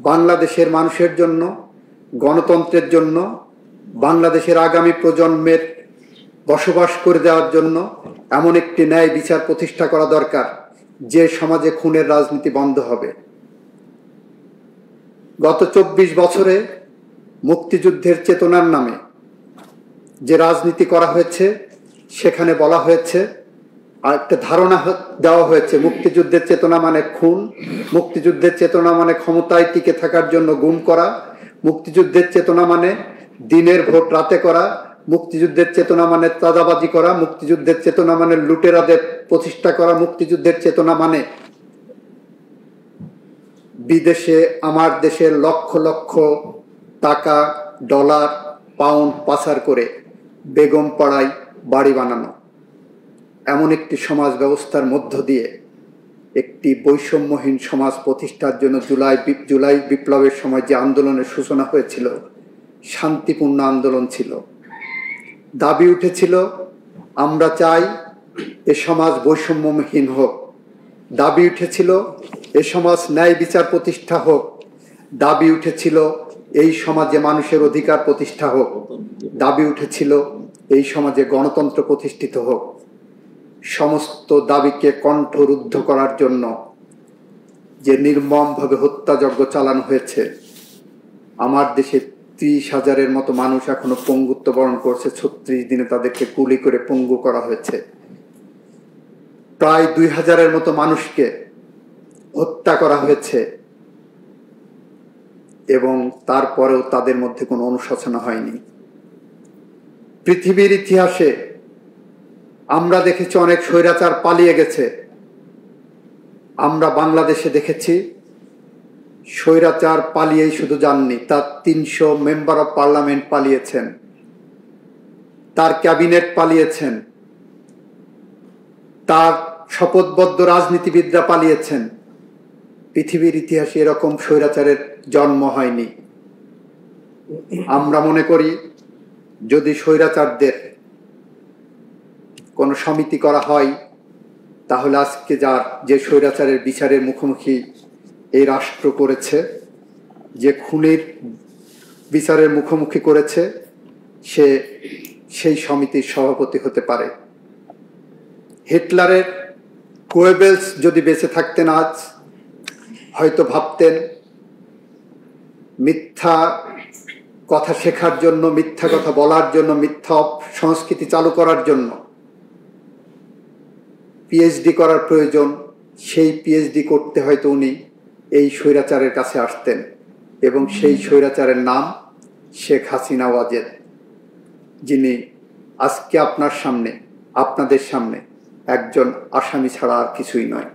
বাংলাদেশের মানুষের জন্য, গণতন্ত্রের জন্য, বাংলাদেশের আগামী প্রজন্মের বসবাস করে দেওয়ার জন্য এমন একটি ন্যায় বিচার প্রতিষ্ঠা করা দরকার যে সমাজে খুনের রাজনীতি বন্ধ হবে। গত 24 বছরে মুক্তিযুদ্ধের চেতনার নামে যে রাজনীতি করা হয়েছে, সেখানে বলা হয়েছে, আর একটা ধারণা দেওয়া হয়েছে মুক্তিযুদ্ধের চেতনা মানে খুন, মুক্তিযুদ্ধের চেতনা মানে ক্ষমতায় টিকে থাকার জন্য গুম করা, মুক্তিযুদ্ধের চেতনা মানে দিনের ভোট রাতে করা, মুক্তিযুদ্ধের চেতনা মানে চাঁদাবাজি করা, মুক্তিযুদ্ধের চেতনা মানে লুটেরাদের প্রতিষ্ঠা করা, মুক্তিযুদ্ধের চেতনা মানে বিদেশে আমার দেশের লক্ষ লক্ষ টাকা, ডলার, পাউন্ড পাচার করে বেগম পাড়ায় বাড়ি বানানো। এমন একটি সমাজ ব্যবস্থার মধ্য দিয়ে একটি বৈষম্যহীন সমাজ প্রতিষ্ঠার জন্য জুলাই বিপ্লবের সময় যে আন্দোলনের সূচনা হয়েছিল, শান্তিপূর্ণ আন্দোলন ছিল। দাবি উঠেছিল, আমরা চাই এ সমাজ বৈষম্যহীন হোক। দাবি উঠেছিল, এ সমাজ ন্যায় বিচার প্রতিষ্ঠা হোক। দাবি উঠেছিল, এই সমাজে মানুষের অধিকার প্রতিষ্ঠা হোক। দাবি উঠেছিল, এই সমাজে গণতন্ত্র প্রতিষ্ঠিত হোক। সমস্ত দাবিকে কণ্ঠরুদ্ধ করার জন্য যে নির্মমভাবে হত্যাযজ্ঞ চালানো হয়েছে, আমার দেশে 30,000-এর মতো মানুষ এখনো পঙ্গুত্ব বরণ করছে। 36 দিনে তাদেরকে গুলি করে পঙ্গু করা হয়েছে। প্রায় 2,000-এর মতো মানুষকে হত্যা করা হয়েছে এবং তারপরেও তাদের মধ্যে কোনো অনুশোচনা হয়নি। পৃথিবীর ইতিহাসে আমরা দেখেছি অনেক স্বৈরাচার পালিয়ে গেছে। আমরা বাংলাদেশে দেখেছি স্বৈরাচার পালিয়েই শুধু যাননি, তার 300 মেম্বার অফ পার্লামেন্ট পালিয়েছেন, তার ক্যাবিনেট পালিয়েছেন, তার শপথবদ্ধ রাজনীতিবিদরা পালিয়েছেন। পৃথিবীর ইতিহাসে এরকম স্বৈরাচারের জন্ম হয়নি। আমরা মনে করি, যদি স্বৈরাচারদের কোনো সমিতি করা হয়, তাহলে আজকে যে স্বৈরাচারের বিচারের মুখোমুখি এই রাষ্ট্র করেছে, যে খুনের বিচারের মুখোমুখি করেছে, সে সেই সমিতির সভাপতি হতে পারে। হিটলারের গোয়েবেলস যদি বেঁচে থাকতেন আজ, হয়তো ভাবতেন মিথ্যা কথা শেখার জন্য, মিথ্যা কথা বলার জন্য, মিথ্যা সংস্কৃতি চালু করার জন্য পিএইচডি করার প্রয়োজন। সেই পিএইচডি করতে হয়তো উনি এই স্বৈরাচারের কাছে আসতেন এবং সেই স্বৈরাচারের নাম শেখ হাসিনা ওয়াজেদ, যিনি আজকে আপনাদের সামনে একজন আসামি ছাড়া আর কিছুই নয়।